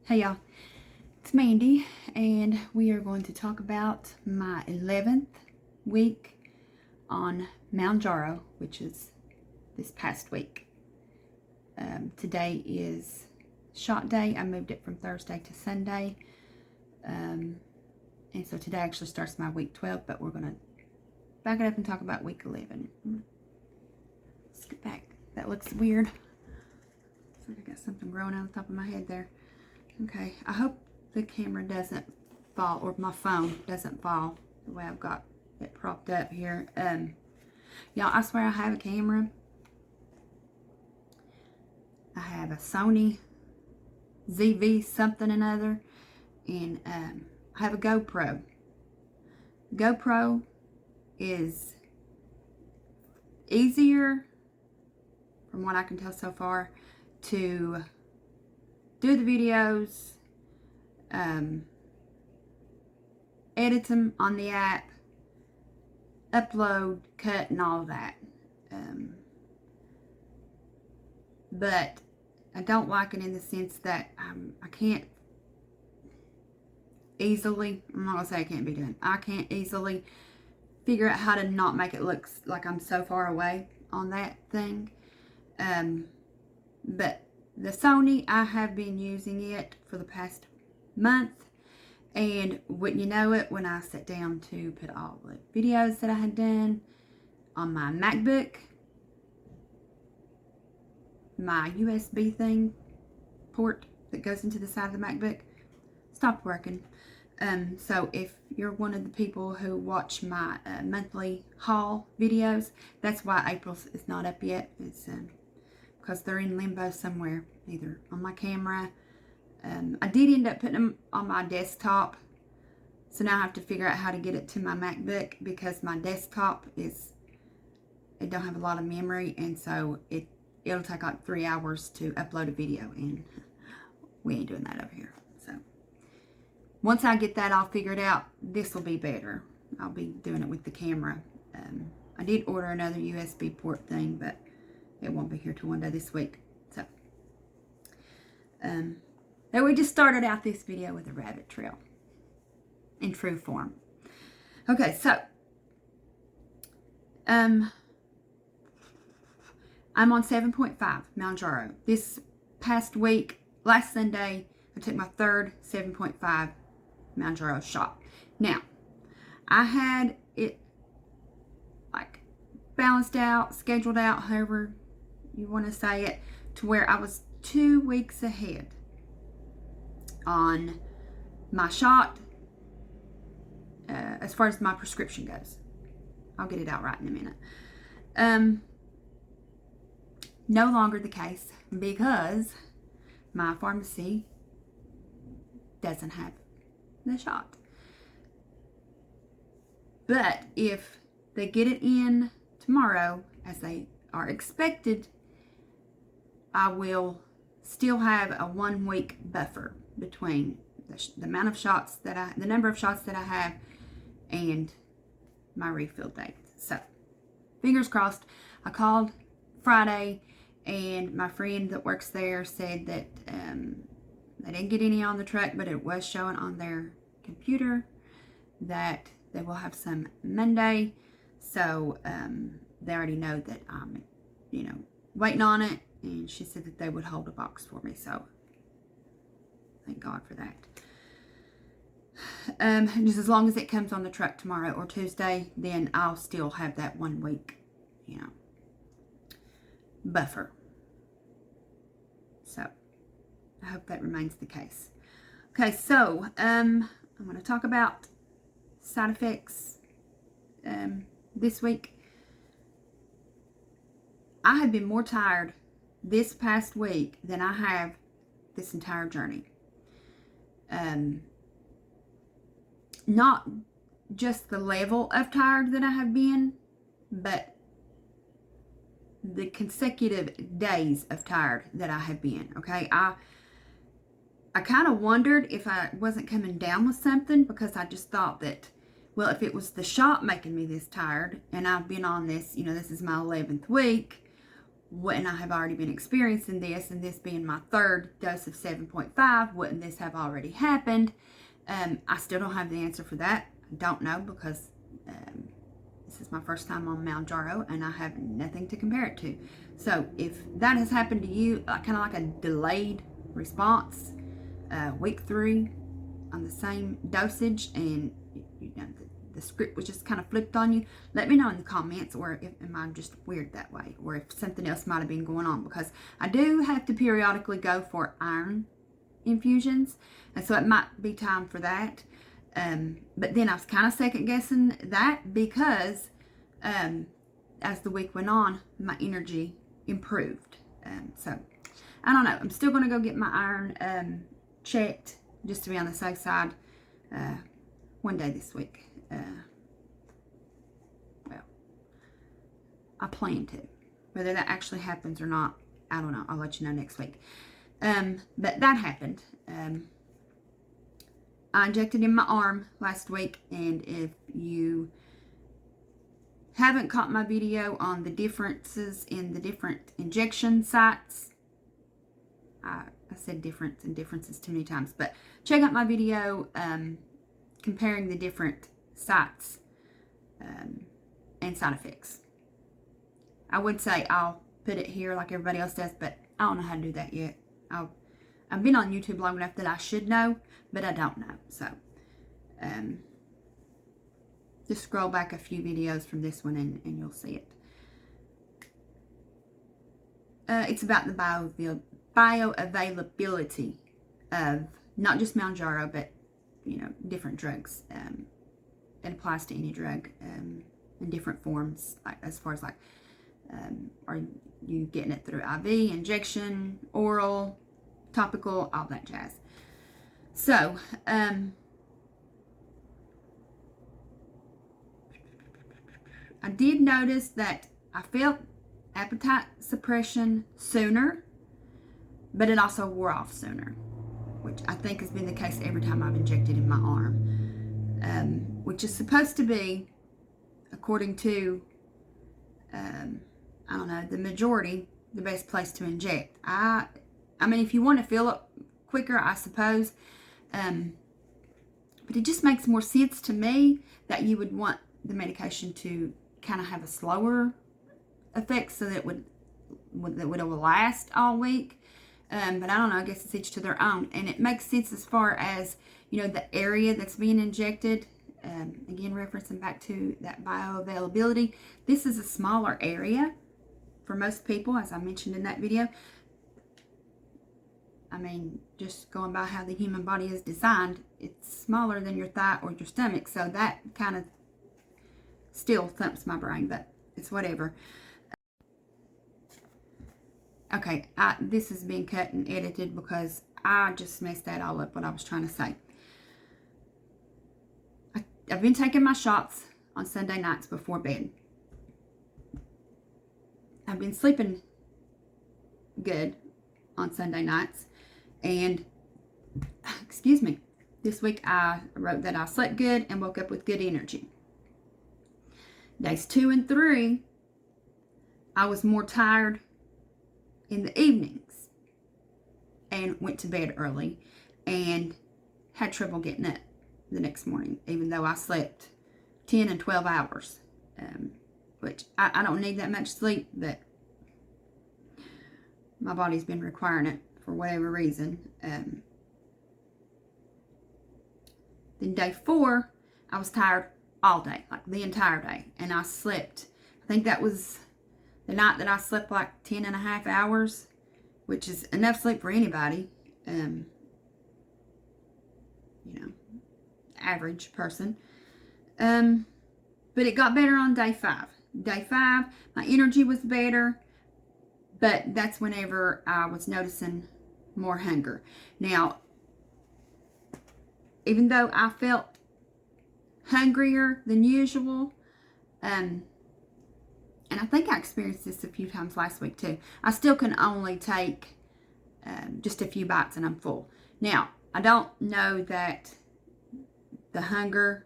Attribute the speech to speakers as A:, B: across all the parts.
A: Hey y'all, it's Mandy, and we are going to talk about my 11th week on Mounjaro, which is this past week. Today is shot day. I moved it from Thursday to Sunday, and so today actually starts my week 12, but we're going to back it up and talk about week 11. Let's get back. That looks weird. Looks like I got something growing on the top of my head there. Okay, I hope the camera doesn't fall, or my phone doesn't fall the way I've got it propped up here. Y'all, I swear I have a camera. I have a Sony ZV something or another, and I have a GoPro. GoPro is easier, from what I can tell so far, to do the videos, edit them on the app, upload, cut, and all of that. But I don't like it in the sense that I can't easily, I'm not going to say I can't be done, I can't easily figure out how to not make it look like I'm so far away on that thing. But the Sony, I have been using it for the past month, and wouldn't you know it, when I sat down to put all the videos that I had done on my MacBook, my USB thing, port that goes into the side of the MacBook, stopped working. So if you're one of the people who watch my monthly haul videos, that's why April's is not up yet. It's because they're in limbo somewhere, either on my camera. I did end up putting them on my desktop, so now I have to figure out how to get it to my MacBook, because my desktop it don't have a lot of memory, and so it'll take like 3 hours to upload a video, and we ain't doing that over here. So once I get that all figured out, this will be better. I'll be doing it with the camera. I did order another USB port thing, but it won't be here till one day this week. So, and we just started out this video with a rabbit trail in true form. Okay, so, I'm on 7.5 Mounjaro. This past week, last Sunday, I took my third 7.5 Mounjaro shot. Now, I had it like balanced out, scheduled out, however you want to say it, to where I was 2 weeks ahead on my shot as far as my prescription goes. I'll get it out right in a minute. No longer the case, because my pharmacy doesn't have the shot. But if they get it in tomorrow, as they are expected, I will still have a 1 week buffer between the amount of shots the number of shots that I have and my refill date. So, fingers crossed. I called Friday, and my friend that works there said that they didn't get any on the truck, but it was showing on their computer that they will have some Monday. So they already know that I'm, waiting on it. And she said that they would hold a box for me. So thank God for that. Just as long as it comes on the truck tomorrow or Tuesday, then I'll still have that 1 week, buffer. So I hope that remains the case. Okay, so I'm going to talk about side effects this week. I have been more tired this past week than I have this entire journey. Not just the level of tired that I have been, but the consecutive days of tired that I have been. Okay, I kind of wondered if I wasn't coming down with something, because I just thought that, well, if it was the shot making me this tired, and I've been on this, this is my 11th week, wouldn't I have already been experiencing this, and this being my third dose of 7.5, wouldn't this have already happened? I still don't have the answer for that. I don't know, because this is my first time on Mounjaro, and I have nothing to compare it to. So if that has happened to you, kind of like a delayed response, week 3 on the same dosage, and you know the script was just kind of flipped on you, let me know in the comments, or if am I just weird that way, or if something else might have been going on, because I do have to periodically go for iron infusions, and so it might be time for that. But then I was kind of second guessing that, because as the week went on, my energy improved. So I don't know. I'm still going to go get my iron checked, just to be on the safe side, one day this week. Well, I plan to. Whether that actually happens or not, I don't know. I'll let you know next week. But that happened. I injected in my arm last week, and if you haven't caught my video on the differences in the different injection sites, I said difference and differences too many times, but check out my video comparing the different sites and side effects. I would say I'll put it here like everybody else does, but I don't know how to do that yet. I've been on YouTube long enough that I should know, but I don't know. So just scroll back a few videos from this one, and you'll see it. It's about the bioavailability of not just Mounjaro, but different drugs. It applies to any drug in different forms, like as far as like are you getting it through IV, injection, oral, topical, all that jazz. So I did notice that I felt appetite suppression sooner, but it also wore off sooner, which I think has been the case every time I've injected in my arm, which is supposed to be, according to I don't know, the majority, the best place to inject. I mean, if you want to fill up quicker, I suppose, but it just makes more sense to me that you would want the medication to kind of have a slower effect, so that it would last all week. But I don't know, I guess it's each to their own. And it makes sense as far as, the area that's being injected. Again, referencing back to that bioavailability. This is a smaller area for most people, as I mentioned in that video. I mean, just going by how the human body is designed, it's smaller than your thigh or your stomach. So that kind of still thumps my brain, but it's whatever. Okay, this is being cut and edited because I just messed that all up, what I was trying to say. I've been taking my shots on Sunday nights before bed. I've been sleeping good on Sunday nights. And, excuse me, this week I wrote that I slept good and woke up with good energy. Days 2 and 3, I was more tired in the evenings and went to bed early and had trouble getting up the next morning, even though I slept 10 and 12 hours, which I don't need that much sleep, but my body's been requiring it for whatever reason. Then day 4, I was tired all day, like the entire day, and I slept, I think that was the night that I slept like 10 and a half hours, which is enough sleep for anybody, average person. But it got better on day 5. Day 5, my energy was better, but that's whenever I was noticing more hunger. Now, even though I felt hungrier than usual, and I think I experienced this a few times last week too, I still can only take just a few bites and I'm full. Now, I don't know that the hunger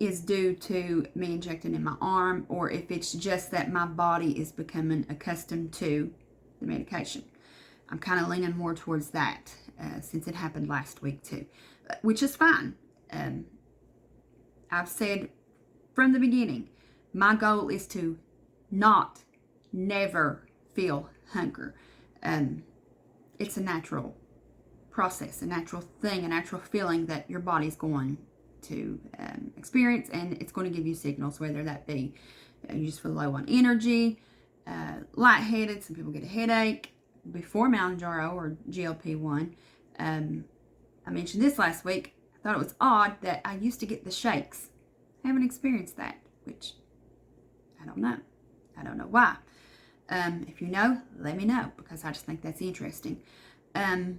A: is due to me injecting in my arm, or if it's just that my body is becoming accustomed to the medication. I'm kind of leaning more towards that since it happened last week too, which is fine. I've said from the beginning, my goal is to never feel hunger. It's a natural process, a natural thing, a natural feeling that your body's going to experience, and it's going to give you signals, whether that be you just feel low on energy, lightheaded. Some people get a headache before Mounjaro or GLP-1. I mentioned this last week. I thought it was odd that I used to get the shakes. I haven't experienced that, which I don't know. I don't know why. If you know, let me know, because I just think that's interesting. But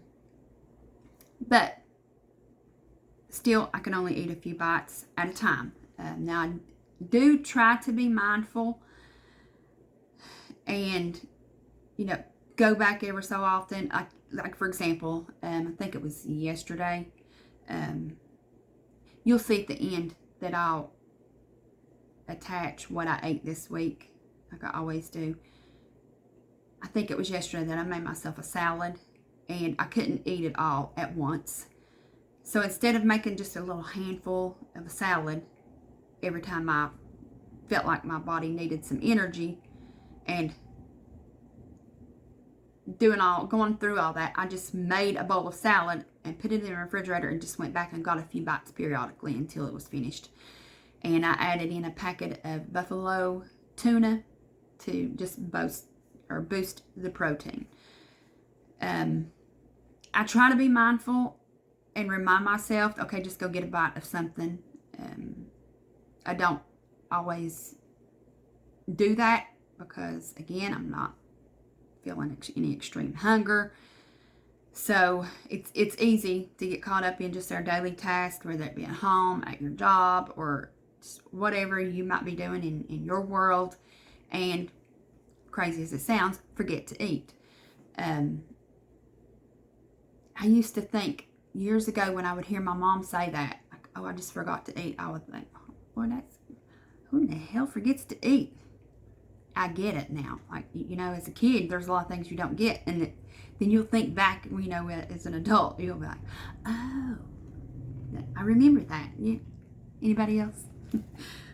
A: still, I can only eat a few bites at a time. Now, I do try to be mindful and, go back every so often. Like for example, I think it was yesterday. You'll see at the end that I'll attach what I ate this week, like I always do. I think it was yesterday that I made myself a salad, and I couldn't eat it all at once. So instead of making just a little handful of a salad every time I felt like my body needed some energy and going through all that, I just made a bowl of salad and put it in the refrigerator and just went back and got a few bites periodically until it was finished. And I added in a packet of buffalo tuna to just boost the protein. I try to be mindful and remind myself, okay, just go get a bite of something. I don't always do that because, again, I'm not feeling any extreme hunger. So it's easy to get caught up in just our daily tasks, whether it be at home, at your job, or whatever you might be doing in your world, and crazy as it sounds, forget to eat. I used to think years ago when I would hear my mom say that, like, oh, I just forgot to eat, I would think, well, who in the hell forgets to eat? I get it now. Like, as a kid, there's a lot of things you don't get, and then you'll think back, as an adult, you'll be like, oh, I remember that. Yeah. Anybody else?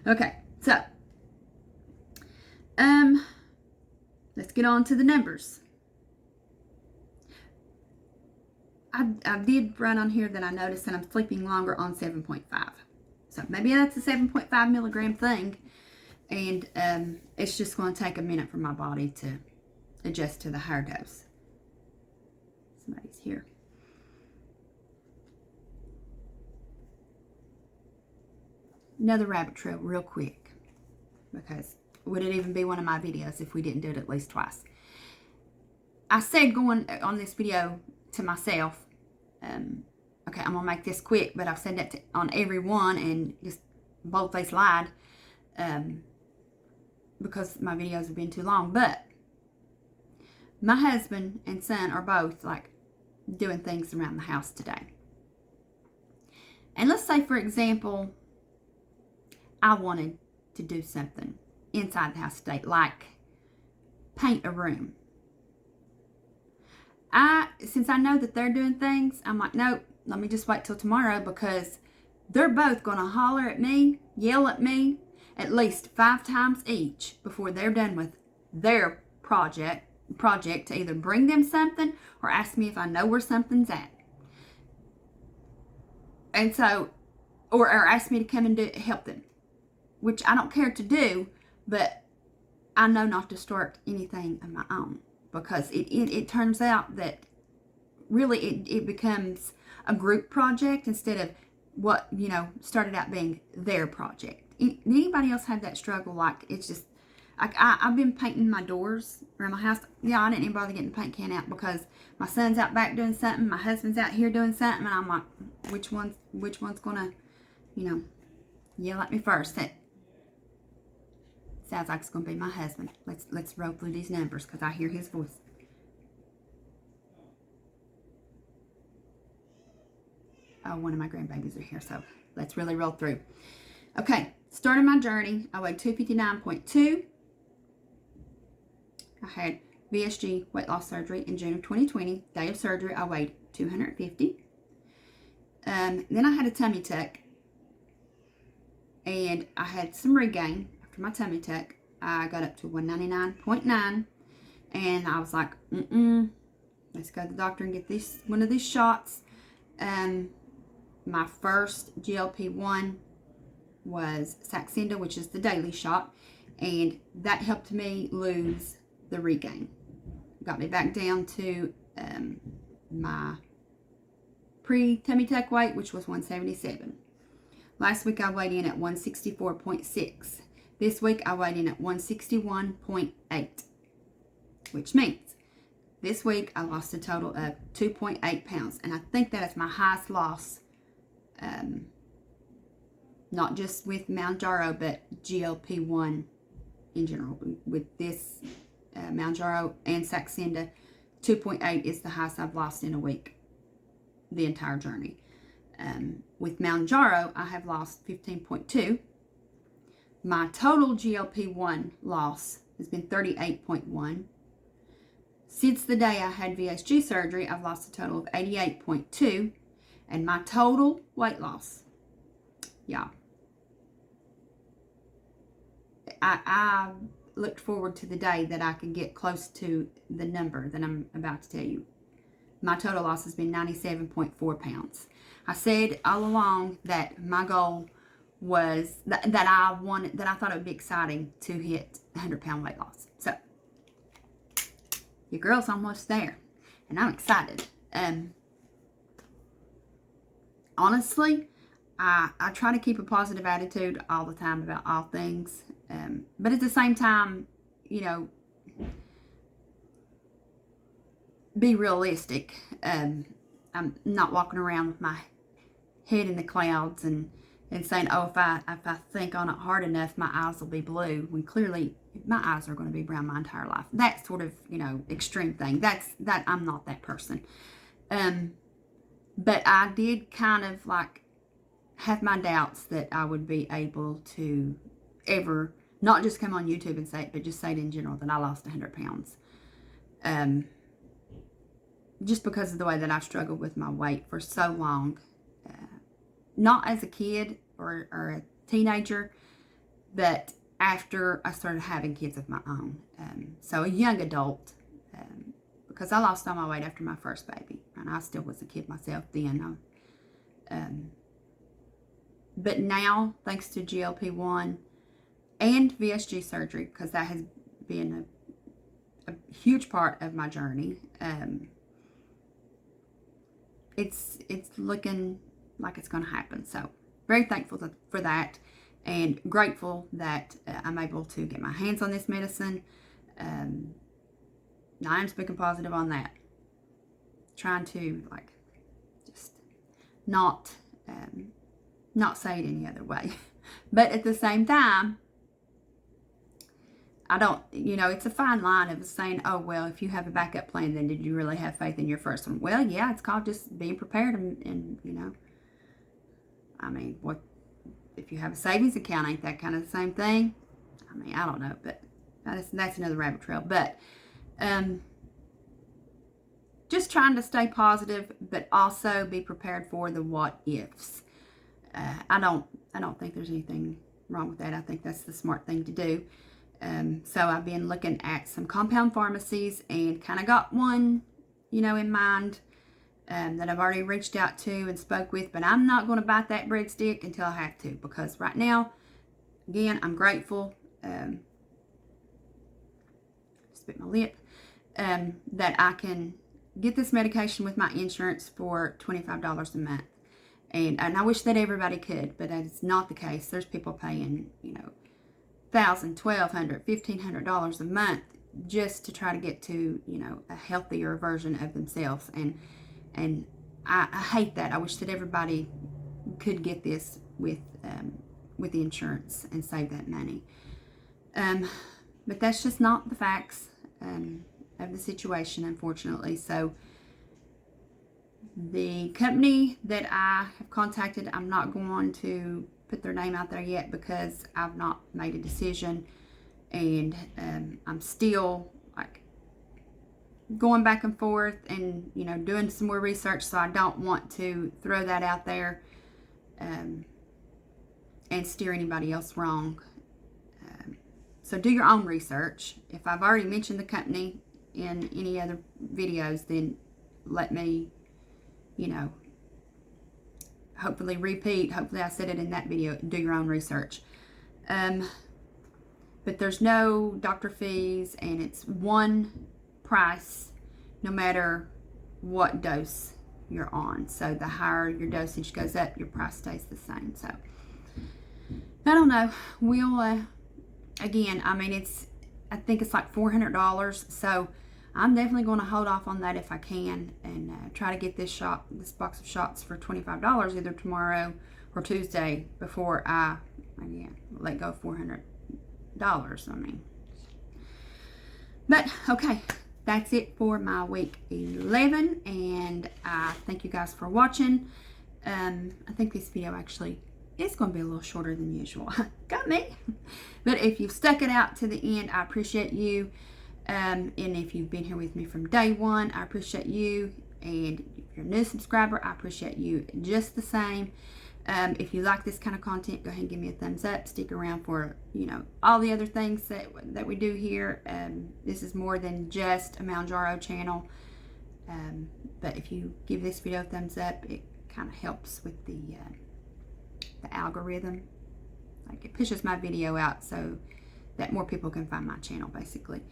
A: Okay, so let's get on to the numbers. I did run on here that I noticed that I'm sleeping longer on 7.5. So maybe that's a 7.5 milligram thing. And it's just going to take a minute for my body to adjust to the higher dose. Somebody's here. Another rabbit trail real quick, because would it even be one of my videos if we didn't do it at least twice? I said going on this video to myself, okay, I'm going to make this quick, but I've said that on every one and just bold-faced lied because my videos have been too long. But my husband and son are both like doing things around the house today. And let's say, for example, I wanted to do something inside the house today, like paint a room. Since I know that they're doing things, I'm like, nope, let me just wait till tomorrow, because they're both going to holler at me, yell at me at least 5 times each before they're done with their project to either bring them something or ask me if I know where something's at. And so, or ask me to come and help them, which I don't care to do, but I know not to start anything of my own, because it turns out that really it becomes a group project instead of what, started out being their project. Anybody else have that struggle? Like, it's just, like, I've been painting my doors around my house. Yeah, I didn't even bother getting the paint can out because my son's out back doing something, my husband's out here doing something, and I'm like, which one's gonna, yell at me first? That sounds like it's gonna be my husband. Let's roll through these numbers because I hear his voice. Oh, one of my grandbabies are here, so let's really roll through. Okay, starting my journey, I weighed 259.2. I had VSG weight loss surgery in June of 2020. Day of surgery, I weighed 250. Then I had a tummy tuck, and I had some regain after my tummy tuck. I got up to 199.9, and I was like, let's go to the doctor and get one of these shots. My first GLP-1 was Saxenda, which is the daily shot, and that helped me lose the regain. Got me back down to my pre-tummy tuck weight, which was 177. Last week I weighed in at 164.6. This week I weighed in at 161.8, which means this week I lost a total of 2.8 pounds, and I think that is my highest loss, not just with Mounjaro, but GLP-1 in general. With this Mounjaro and Saxenda, 2.8 is the highest I've lost in a week, the entire journey. With Mounjaro, I have lost 15.2. My total GLP-1 loss has been 38.1. Since the day I had VSG surgery, I've lost a total of 88.2. And my total weight loss, yeah, I looked forward to the day that I could get close to the number that I'm about to tell you. My total loss has been 97.4 pounds. I said all along that my goal was that I thought it would be exciting to hit 100-pound weight loss. So your girl's almost there, and I'm excited. Honestly, I try to keep a positive attitude all the time about all things, but at the same time, be realistic. I'm not walking around with my head in the clouds and saying, oh, if I think on it hard enough, my eyes will be blue, when clearly my eyes are going to be brown my entire life. That sort of, extreme thing. That I'm not that person. But I did kind of like have my doubts that I would be able to ever not just come on YouTube and say it, but just say it in general, that I lost 100 pounds. Just because of the way that I've struggled with my weight for so long. Not as a kid or a teenager, but after I started having kids of my own. So a young adult, because I lost all my weight after my first baby, and I still was a kid myself then. But now, thanks to GLP-1 and VSG surgery, because that has been a huge part of my journey, it's looking like it's going to happen. So very thankful for that, and grateful that I'm able to get my hands on this medicine. I am speaking positive on that. Trying to just not say it any other way. But at the same time, I don't, it's a fine line of saying, oh, well, if you have a backup plan, then did you really have faith in your first one? Well, yeah, it's called just being prepared and I mean, what if you have a savings account? Ain't that kind of the same thing? I mean, I don't know, but that's another rabbit trail. But just trying to stay positive, but also be prepared for the what ifs. I don't think there's anything wrong with that. I think that's the smart thing to do. So I've been looking at some compound pharmacies and kind of got one, in mind. That I've already reached out to and spoke with, but I'm not going to bite that breadstick until I have to, because right now, again, I'm grateful, spit my lip, that I can get this medication with my insurance for $25 a month, and I wish that everybody could, but that is not the case. There's people paying, $1,000, $1,200, $1,500 a month just to try to get to, a healthier version of themselves, and I hate that. I wish that everybody could get this with the insurance and save that money. But that's just not the facts of the situation, unfortunately. So the company that I have contacted, I'm not going to put their name out there yet because I've not made a decision, and I'm still like going back and forth and, you know, doing some more research, so I don't want to throw that out there and steer anybody else wrong. So do your own research. If I've already mentioned the company in any other videos, then let me, you know, hopefully repeat. Hopefully I said it in that video. Do your own research. But there's no doctor fees, and it's one price no matter what dose you're on. So the higher your dosage goes up, your price stays the same. So I don't know. We'll again, I mean, I think it's like $400. So I'm definitely going to hold off on that if I can, and try to get this box of shots for $25 either tomorrow or Tuesday before I, again, let go of $400. I mean, but okay, that's it for my week 11, and I thank you guys for watching. I think this video actually is going to be a little shorter than usual. Got me. But if you've stuck it out to the end, I appreciate you. And if you've been here with me from day one, I appreciate you. And if you're a new subscriber, I appreciate you just the same. If you like this kind of content, go ahead and give me a thumbs up. Stick around for, you know, all the other things that we do here. This is more than just a Mounjaro channel. But if you give this video a thumbs up, it kind of helps with the algorithm. Like, it pushes my video out so that more people can find my channel, basically.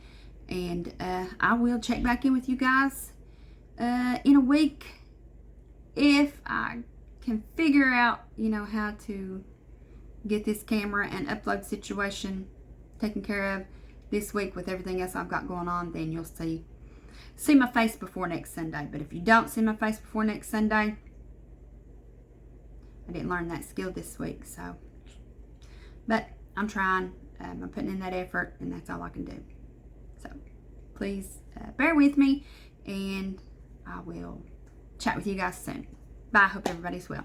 A: And I will check back in with you guys in a week if I can figure out, you know, how to get this camera and upload situation taken care of this week with everything else I've got going on. Then you'll see my face before next Sunday. But if you don't see my face before next Sunday, I didn't learn that skill this week. So, but I'm trying. I'm putting in that effort, and that's all I can do. So please bear with me, and I will chat with you guys soon. Bye. Hope everybody's well.